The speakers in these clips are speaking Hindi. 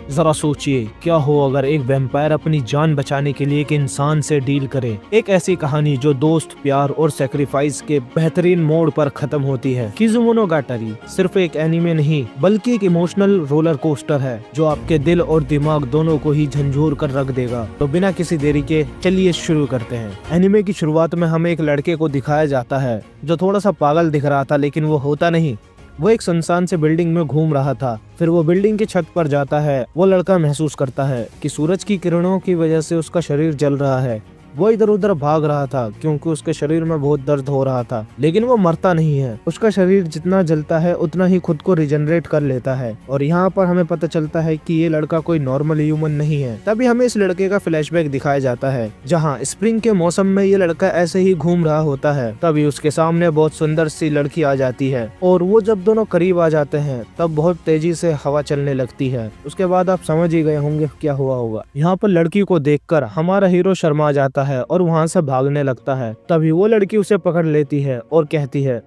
जरा सोचिए क्या हो अगर एक वैम्पायर अपनी जान बचाने के लिए एक इंसान से डील करे। एक ऐसी कहानी जो दोस्त, प्यार और सेक्रीफाइस के बेहतरीन मोड़ पर खत्म होती है। किज़ुमोनोगाटरी सिर्फ एक एनिमे नहीं बल्कि एक इमोशनल रोलर कोस्टर है जो आपके दिल और दिमाग दोनों को ही झंझोर कर रख देगा। तो बिना किसी देरी के चलिए शुरू करते हैं। एनिमे की शुरुआत में हमें एक लड़के को दिखाया जाता है जो थोड़ा सा पागल दिख रहा था, लेकिन वो होता नहीं। वो एक सुनसान से बिल्डिंग में घूम रहा था। फिर वो बिल्डिंग की छत पर जाता है। वो लड़का महसूस करता है कि सूरज की किरणों की वजह से उसका शरीर जल रहा है। वो इधर उधर भाग रहा था क्योंकि उसके शरीर में बहुत दर्द हो रहा था, लेकिन वो मरता नहीं है। उसका शरीर जितना जलता है उतना ही खुद को रिजनरेट कर लेता है। और यहाँ पर हमें पता चलता है कि ये लड़का कोई नॉर्मल ह्यूमन नहीं है। तभी हमें इस लड़के का फ्लैशबैक दिखाया जाता है जहाँ स्प्रिंग के मौसम में ये लड़का ऐसे ही घूम रहा होता है। तभी उसके सामने बहुत सुंदर सी लड़की आ जाती है और वो जब दोनों करीब आ जाते हैं तब बहुत तेजी से हवा चलने लगती है। उसके बाद आप समझ ही गए होंगे क्या हुआ होगा। यहाँ पर लड़की को देखकर हमारा हीरो शर्मा जाता है और वहाँ से भागने लगता है। तभी वो लड़की उसे पकड़ लेती है और कहती है,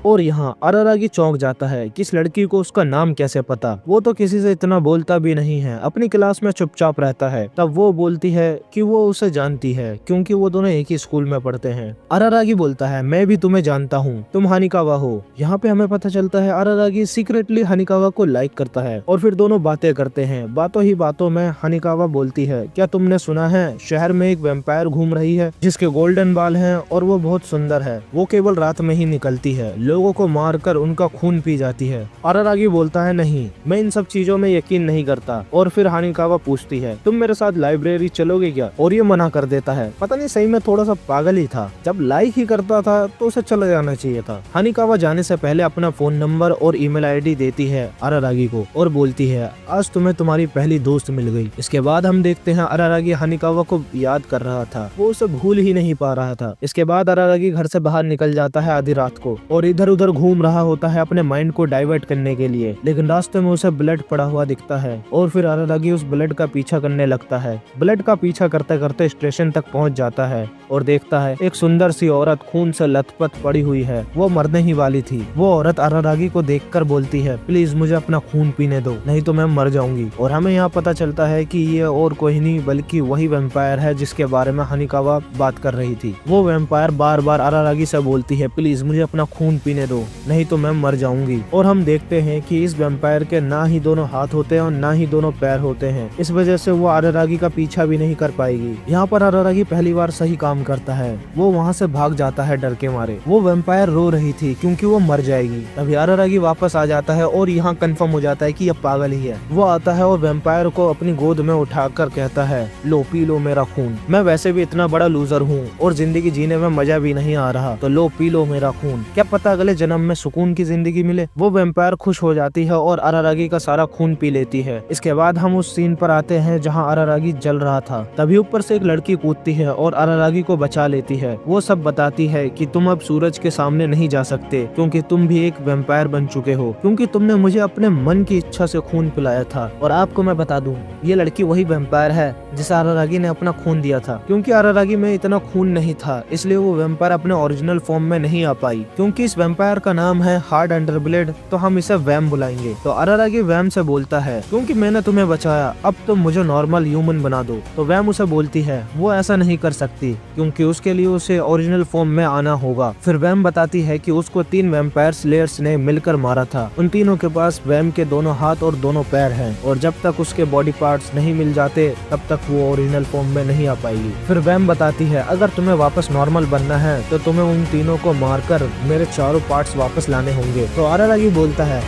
और यहाँ अरारागी चौंक जाता है कि इस लड़की को उसका नाम कैसे पता। वो तो किसी से इतना बोलता भी नहीं है, अपनी क्लास में चुपचाप रहता है। तब वो बोलती है कि वो उसे जानती है क्योंकि वो दोनों एक ही स्कूल में पढ़ते हैं। अरारागी बोलता है, मैं भी तुम्हें जानता हूँ, तुम हानिकावा हो। यहाँ पे हमें पता चलता है अरारागी सीक्रेटली हानिकावा को लाइक करता है और फिर दोनों बातें करते हैं। बातों ही बातों में हानिकावा बोलती है, क्या तुमने सुना है शहर में एक वैम्पायर घूम रही है जिसके गोल्डन बाल हैं और वो बहुत सुंदर है। वो केवल रात में ही निकलती है, लोगों को मारकर उनका खून पी जाती है। अरारागी बोलता है, नहीं, मैं इन सब चीजों में यकीन नहीं करता। और फिर हानिकावा पूछती है, तुम मेरे साथ लाइब्रेरी चलोगे क्या? और ये मना कर देता है। पता नहीं सही में थोड़ा सा पागल ही था, जब लाइक ही करता था तो उसे चला जाना चाहिए था। हानिकावा जाने से पहले अपना फोन नंबर और ईमेल आईडी देती है अरारागी को और बोलती है, आज तुम्हें तुम्हारी पहली दोस्त मिल गई। इसके बाद हम देखते हैं अरारागी हानिकावा को याद कर रहा था, वो उसे भूल ही नहीं पा रहा था। इसके बाद अरारागी घर से बाहर निकल जाता है आधी रात को और इधर उधर घूम रहा होता है अपने माइंड को डाइवर्ट करने के लिए, लेकिन रास्ते में उसे ब्लड पड़ा हुआ दिखता है और फिर अरारागी उस ब्लड का पीछा करने लगता है। ब्लड का पीछा करते करते स्टेशन तक पहुंच जाता है और देखता है एक सुंदर सी औरत खून से लथपथ पड़ी हुई है। वो मरने ही वाली थी। वो औरत अरारागी को देखकर बोलती है, प्लीज मुझे अपना खून पीने दो, नहीं तो मैं मर जाऊंगी। और हमें यहाँ पता चलता है कि ये और कोई नहीं बल्कि वही वैम्पायर है जिसके बारे में हानिकावा बात कर रही थी। वो वैम्पायर बार बार अरारागी से बोलती है, प्लीज मुझे अपना खून पीने दो, नहीं तो मैं मर जाऊंगी। और हम देखते हैं कि इस वैम्पायर के ना ही दोनों हाथ होते हैं और ना ही दोनों पैर होते हैं। इस वजह से वो अरारागी का पीछा भी नहीं कर पाएगी। यहाँ पर अरारागी पहली बार सही काम करता है, वो वहाँ से भाग जाता है डर के मारे। वो वैम्पायर रो रही थी क्योंकि वो मर जाएगी। तभी अरारागी वापस आ जाता है और यहाँ कंफर्म हो जाता है कि यह पागल ही है। वो आता है और वैम्पायर को अपनी गोद में उठाकर कहता है, लो पी लो मेरा खून, मैं वैसे भी इतना बड़ा लूजर हूँ और जिंदगी जीने में मजा भी नहीं आ रहा, तो लो पी लो मेरा खून, क्या पता अगले जन्म में सुकून की जिंदगी मिले। वो वैम्पायर खुश हो जाती है और अरारागी का सारा खून पी लेती है। इसके बाद हम उस सीन पर आते हैं जहाँ अरारागी जल रहा था। तभी ऊपर से एक लड़की कूदती है और अरारागी को बचा लेती है। वो सब बताती है कि तुम अब सूरज के सामने नहीं जा सकते क्योंकि तुम भी एक वैम्पायर बन चुके हो, क्योंकि तुमने मुझे अपने मन की इच्छा से खून पिलाया था। और आपको मैं बता दूं, ये लड़की वही वैम्पायर है जिसे अरारागी ने अपना खून दिया था। क्योंकि अरारागी में इतना खून नहीं था इसलिए वो वैम्पायर अपने ओरिजिनल फॉर्म में नहीं आ पाई। क्योंकि इस वैम्पायर का नाम है हार्ड अंडरब्लेड, तो हम इसे वैम बुलाएंगे। तो अरारागी वैम से बोलता है, क्योंकि मैंने तुम्हें बचाया अब तुम मुझे नॉर्मल ह्यूमन बना दो। तो वैम उसे बोलती है वो ऐसा नहीं कर सकती क्योंकि उसके लिए उसे ओरिजिनल फॉर्म में आना होगा। फिर वैम बताती है कि उसको 3 वैम्पायर स्लेयर्स ने मिलकर मारा था। उन तीनों के पास वैम के दोनों हाथ और दोनों पैर हैं और जब तक उसके बॉडी पार्ट्स नहीं मिल जाते तब तक वो ओरिजिनल फॉर्म में नहीं आ पाएगी। फिर वैम बताती है, अगर तुम्हें वापस नॉर्मल बनना है तो तुम्हें उन तीनों को मारकर मेरे चारों पार्ट्स वापस लाने होंगे। तो अरारागी बोलता है,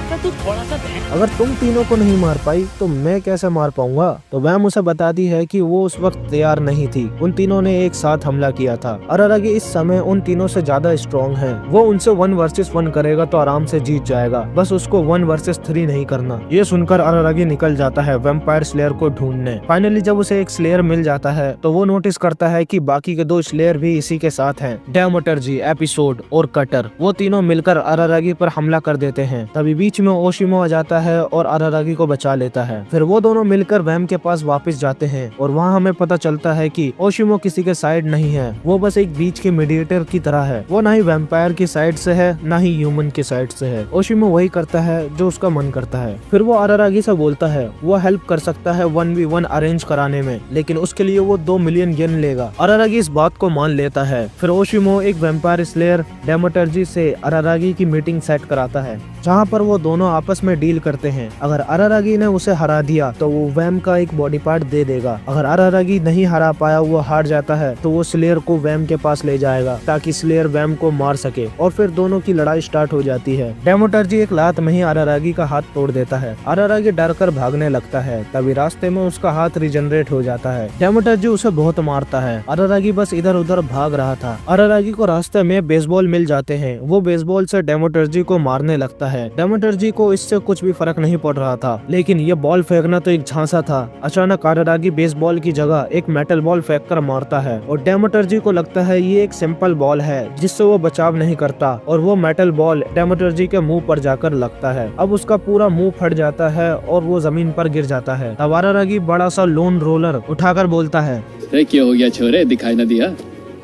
अगर तुम तीनों को नहीं मार पाई तो मैं कैसे मार पाऊंगा। तो वैम उसे बताती है कि वो उस वक्त तैयार नहीं थी, उन तीनों ने एक साथ हमला किया था। अरारागी इस समय उन तीनों से ज्यादा स्ट्रॉन्ग है, वो उनसे 1 वर्सेस 1 करेगा तो आराम से जीत जाएगा, बस उसको 1 वर्सेस 3 नहीं करना। ये सुनकर अरारागी निकल जाता है वैम्पायर स्लेयर को ढूंढने। फाइनली जब उसे एक स्लेयर मिल जाता है तो वो नोटिस करता है कि बाकी के 2 स्लेयर भी इसी के साथ हैं। डेमोटर्जी, एपिसोड और कटर, वो तीनों मिलकर अरारागी पर हमला कर देते हैं। तभी बीच में ओशिमो आ जाता है और अरारागी को बचा लेता है। फिर वो दोनों मिलकर वैम के पास वापस जाते हैं और वहाँ हमें पता चलता है कि ओशिमो किसी के साइड नहीं है, वो बस एक बीच के मीडिएटर की तरह है। वो ना ही वैम्पायर की साइड से है ना ही ह्यूमन की साइड से है। ओशिमो वही करता है जो उसका मन करता है। फिर वो अरारागी से बोलता है वो हेल्प कर सकता है 1v1 अरेंज कराने में, लेकिन उसके लिए वो 2 मिलियन येन लेगा। अरारागी इस बात को मान लेता है। फिर ओशिमो एक वैम्पायर स्लेयर डेमोटर्जी से अरारागी की मीटिंग सेट कराता है, जहाँ पर वो दोनों आपस में डील करते हैं। अगर अरारागी ने उसे हरा दिया तो वो वैम का एक बॉडी पार्ट दे देगा। अगर अरारागी नहीं हरा पाया, वो हार जाता है, तो वो स्लेयर को वैम के पास ले जाएगा ताकि स्लेयर वैम को मार सके और फिर दोनों की लड़ाई स्टार्ट हो जाती है। डेमोटर्जी एक लात में ही अरारागी का हाथ तोड़ देता है। अरारागी डर कर भागने लगता है। तभी रास्ते में उसका हाथ रिजनरेट हो जाता है। डेमोटर्जी उसे बहुत मारता है। अरारागी बस इधर उधर भाग रहा था। अरारागी को रास्ते में बेसबॉल मिल जाते हैं। वो बेसबॉल से डेमोटर्जी को मारने लगता है। डेमोटर्जी को इससे कुछ भी फर्क नहीं पड़ रहा था, लेकिन ये बॉल फेंकना तो एक झांसा था। अचानक अरारागी बेसबॉल की जगह एक मेटल बॉल फेंक कर मारता है और डेमोटर्जी को लगता है ये एक सिंपल बॉल है जिससे वो बचाव नहीं करता, और वो मेटल बॉल डेमोटर्जी के मुंह पर जाकर लगता है। अब उसका पूरा मुंह फट जाता है और वो जमीन पर गिर जाता है। तब अरारागी बड़ा सा लोन रोलर उठाकर बोलता है, क्या हो गया छोरे, दिखाई न दिया?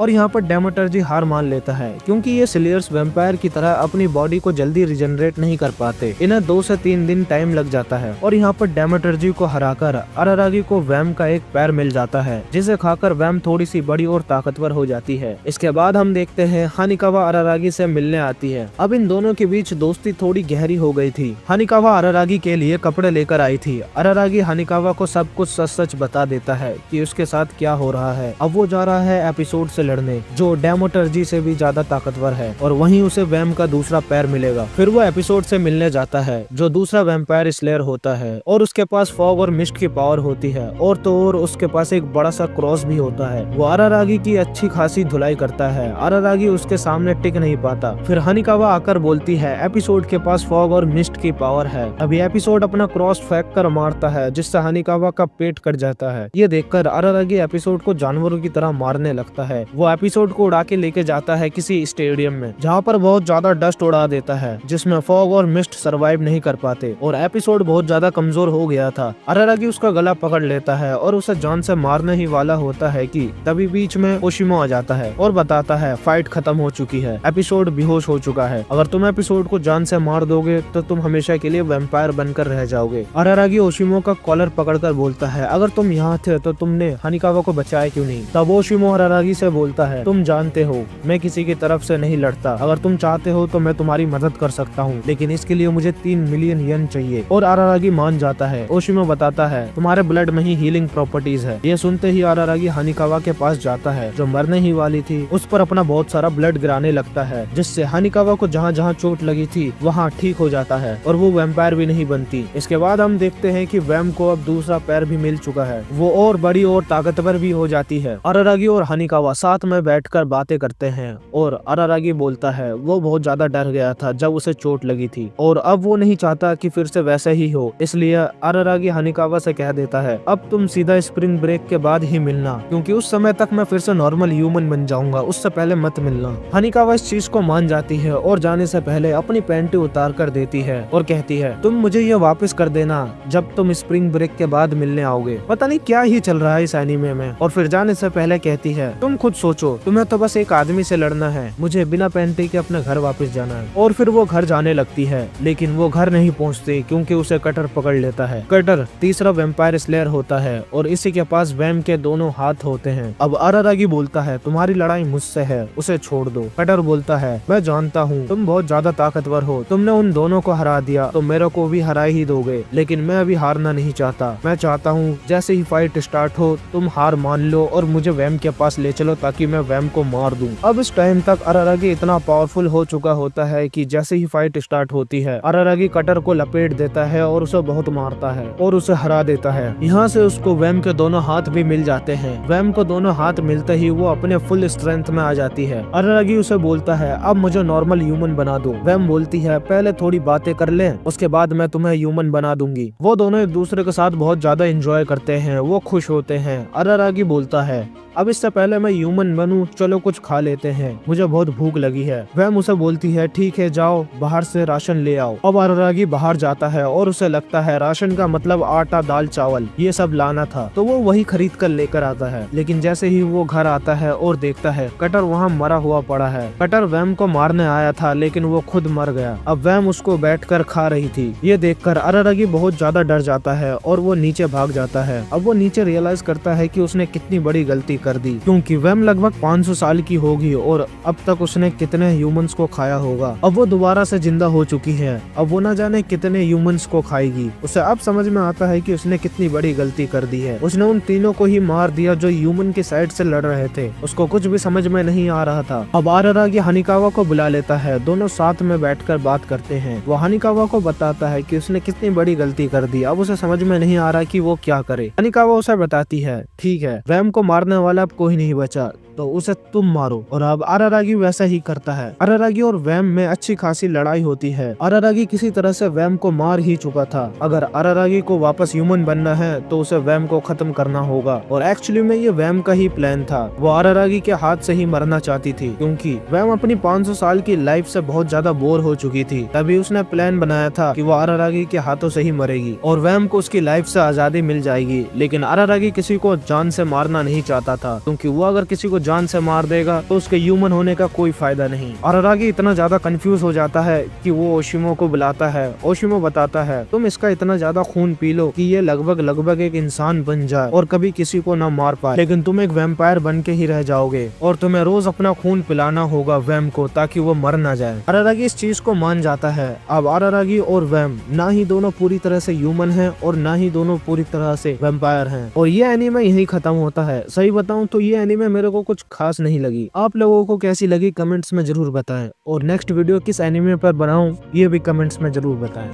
और यहाँ पर डेमोटर्जी हार मान लेता है क्योंकि ये स्लेयर्स वैम्पायर की तरह अपनी बॉडी को जल्दी रिजनरेट नहीं कर पाते। इन्हें 2 से 3 दिन टाइम लग जाता है। और यहाँ पर डेमोटर्जी को हराकर अरारागी को वैम का एक पैर मिल जाता है, जिसे खाकर वैम थोड़ी सी बड़ी और ताकतवर हो जाती है। इसके बाद हम देखते हैं हानिकावा अरारागी से मिलने आती है। अब इन दोनों के बीच दोस्ती थोड़ी गहरी हो गई थी। हानिकावा अरारागी के लिए कपड़े लेकर आई थी। अरारागी हानिकावा को सब कुछ सच सच बता देता है कि उसके साथ क्या हो रहा है। अब वो जा रहा है एपिसोड से लड़ने, जो डेमोटर्जी से भी ज्यादा ताकतवर है, और वहीं उसे वैम का दूसरा पैर मिलेगा। फिर वो एपिसोड से मिलने जाता है, जो दूसरा वैम्पायर स्लेयर होता है, और उसके पास फॉग और मिस्ट की पावर होती है, और तो और उसके पास एक बड़ा सा क्रॉस भी होता है। वो अरारागी की अच्छी खासी धुलाई करता है। अरारागी उसके सामने टिक नहीं पाता। फिर हानिकावा आकर बोलती है एपिसोड के पास फॉग और मिस्ट की पावर है। अभी एपिसोड अपना क्रॉस फेंक कर मारता है, जिससे हानिकावा का पेट कट जाता है। ये देखकर अरारागी एपिसोड को जानवरों की तरह मारने लगता है। वो एपिसोड को उड़ा के लेके जाता है किसी स्टेडियम में, जहाँ पर बहुत ज्यादा डस्ट उड़ा देता है, जिसमें फॉग और मिस्ट सरवाइव नहीं कर पाते, और एपिसोड बहुत ज्यादा कमजोर हो गया था। अरारागी उसका गला पकड़ लेता है और उसे जान से मारने ही वाला होता है कि तभी बीच में ओशिमो आ जाता है और बताता है फाइट खत्म हो चुकी है, एपिसोड बेहोश हो चुका है। अगर तुम एपिसोड को जान से मार दोगे तो तुम हमेशा के लिए वैम्पायर बनकर रह जाओगे। अरारागी ओशिमो का कॉलर पकड़कर बोलता है अगर तुम यहाँ थे तो तुमने हानिकावा को बचाया क्यों नहीं? तब ओशिमो अरारागी से बोलता है तुम जानते हो मैं किसी की तरफ से नहीं लड़ता। अगर तुम चाहते हो तो मैं तुम्हारी मदद कर सकता हूँ, लेकिन इसके लिए मुझे 3 मिलियन येन चाहिए। और अरारागी मान जाता है। ओशिमो बताता है तुम्हारे ब्लड में ही हीलिंग प्रॉपर्टीज है। ये सुनते ही अरारागी हानिकावा के पास जाता है, जो मरने ही वाली थी। उस पर अपना बहुत सारा ब्लड गिराने लगता है, जिससे हानिकावा को जहाँ जहाँ चोट लगी थी वहाँ ठीक हो जाता है और वो वैम्पायर भी नहीं बनती। इसके बाद हम देखते हैं कि वैम को अब दूसरा पैर भी मिल चुका है। वो और बड़ी और ताकतवर भी हो जाती है। अरारागी और हानिकावा साथ में बैठकर बातें करते हैं और अरारागी बोलता है वो बहुत ज्यादा डर गया था जब उसे चोट लगी थी, और अब वो नहीं चाहता कि फिर से वैसे ही हो। इसलिए अरारागी हानिकावा से कह देता है अब तुम सीधा स्प्रिंग ब्रेक के बाद ही मिलना, क्योंकि उस समय तक मैं फिर से नॉर्मल ह्यूमन बन जाऊंगा, उससे पहले मत मिलना। हानिकावा इस चीज को मान जाती है और जाने से पहले अपनी पैंटी उतार कर देती है और कहती है तुम मुझे ये वापस कर देना जब तुम स्प्रिंग ब्रेक के बाद मिलने आओगे। पता नहीं क्या ही चल रहा है इस एनीमे में। और फिर जाने से पहले कहती है तुम खुद सोचो, तुम्हें तो बस एक आदमी से लड़ना है, मुझे बिना पैंटी के अपने घर वापस जाना है। और फिर वो घर जाने लगती है, लेकिन वो घर नहीं पहुंचती क्योंकि उसे कटर पकड़ लेता है। कटर तीसरा वैम्पायर स्लेयर होता है और इसी के पास वैम के दोनों हाथ होते हैं। अब अरारागी बोलता है तुम्हारी लड़ाई मुझसे है, उसे छोड़ दो। कटर बोलता है मैं जानता हूँ तुम बहुत ज्यादा ताकतवर हो, तुमने उन दोनों को हरा दिया तो मेरे को भी हरा ही दोगे, लेकिन मैं अभी हारना नहीं चाहता। मैं चाहता हूँ जैसे ही फाइट स्टार्ट हो तुम हार मान लो और मुझे वैम के पास ले चलो ताकि मैं वैम को मार दूं। अब इस टाइम तक अरारागी इतना पावरफुल हो चुका होता है कि जैसे ही फाइट स्टार्ट होती है अरारागी कटर को लपेट देता है और उसे बहुत मारता है और उसे हरा देता है। यहाँ से उसको वैम के दोनों हाथ भी मिल जाते हैं। वैम को दोनों हाथ मिलते ही वो अपने फुल स्ट्रेंथ में आ जाती है। अरारागी उसे बोलता है अब मुझे नॉर्मल ह्यूमन बना दो। वैम बोलती है पहले थोड़ी बातें कर ले, उसके बाद मैं तुम्हें ह्यूमन बना दूंगी। वो दोनों एक दूसरे के साथ बहुत ज्यादा एंजॉय करते हैं, वो खुश होते हैं। अरारागी बोलता है अब इससे पहले मैं ह्यूमन बनूं, चलो कुछ खा लेते हैं, मुझे बहुत भूख लगी है। वह उसे बोलती है ठीक है जाओ बाहर से राशन ले आओ। अब अरारागी बाहर जाता है और उसे लगता है राशन का मतलब आटा दाल चावल ये सब लाना था, तो वो वही खरीद कर लेकर आता है। लेकिन जैसे ही वो घर आता है और देखता है कटर वहाँ मरा हुआ पड़ा है। कटर वैम को मारने आया था लेकिन वो खुद मर गया। अब वैम उसको बैठकर खा रही थी। ये देखकर अरारागी बहुत ज्यादा डर जाता है और वो नीचे भाग जाता है। अब वो नीचे रियलाइज करता है कि उसने कितनी बड़ी गलती कर दी, क्योंकि वैम लगभग 500 साल की होगी और अब तक उसने कितने ह्यूमंस को खाया होगा। अब वो दोबारा से जिंदा हो चुकी है। अब वो न जाने कितने ह्यूमंस को खाएगी। उसे अब समझ में आता है कि उसने कितनी बड़ी गलती कर दी है। उसने उन तीनों को ही मार दिया जो ह्यूमन की साइड से लड़ रहे थे। उसको कुछ भी समझ में नहीं आ रहा था। अब अरारागी हनिकावा को बुला लेता है। दोनों साथ में बैठकर बात करते हैं। वो हनिकावा को बताता है कि उसने कितनी बड़ी गलती कर दी। अब उसे समझ में नहीं आ रहा कि वो क्या करे। हनिकावा उसे बताती है ठीक है वैम को मारने वाला अब कोई नहीं बचा, तो उसे तुम मारो। और अब अरारागी वैसा ही करता है। अरारागी और वैम में अच्छी खासी लड़ाई होती है। अरारागी किसी तरह से वैम को मार ही चुका था। अगर अरारागी को वापस ह्यूमन बनना है तो उसे वैम को खत्म करना होगा। और एक्चुअली में ये वैम का ही प्लान था। वो अरारागी के हाथ से ही मरना चाहती थी, क्योंकि वैम अपनी 500 साल की लाइफ से बहुत ज्यादा बोर हो चुकी थी। तभी उसने प्लान बनाया था कि वो अरारागी के हाथों से ही मरेगी और वैम को उसकी लाइफ से आजादी मिल जाएगी। लेकिन अरारागी किसी को जान से मारना नहीं चाहता था, क्योंकि वो अगर किसी को जान से मार देगा तो उसके ह्यूमन होने का कोई फायदा नहीं। अरारागी इतना ज्यादा कंफ्यूज हो जाता है कि वो ओशिमो को बुलाता है। ओशिमो बताता है तुम इसका इतना ज्यादा खून पी लो कि ये लगभग एक इंसान बन जाए और कभी किसी को ना मार पाए, लेकिन तुम एक वैम्पायर बन के ही रह जाओगे और तुम्हें रोज अपना खून पिलाना होगा वैम को ताकि वो मर ना जाए। अरारागी इस चीज को मान जाता है। अब अरारागी और वैम ना ही दोनों पूरी तरह से ह्यूमन हैं और ना ही दोनों पूरी तरह से वैम्पायर हैं। और ये एनीमे यही खत्म होता है। सही बताऊं तो ये एनीमे मेरे को कुछ खास नहीं लगी। आप लोगों को कैसी लगी कमेंट्स में जरूर बताएं और नेक्स्ट वीडियो किस एनीमे पर बनाऊं ये भी कमेंट्स में जरूर बताएं।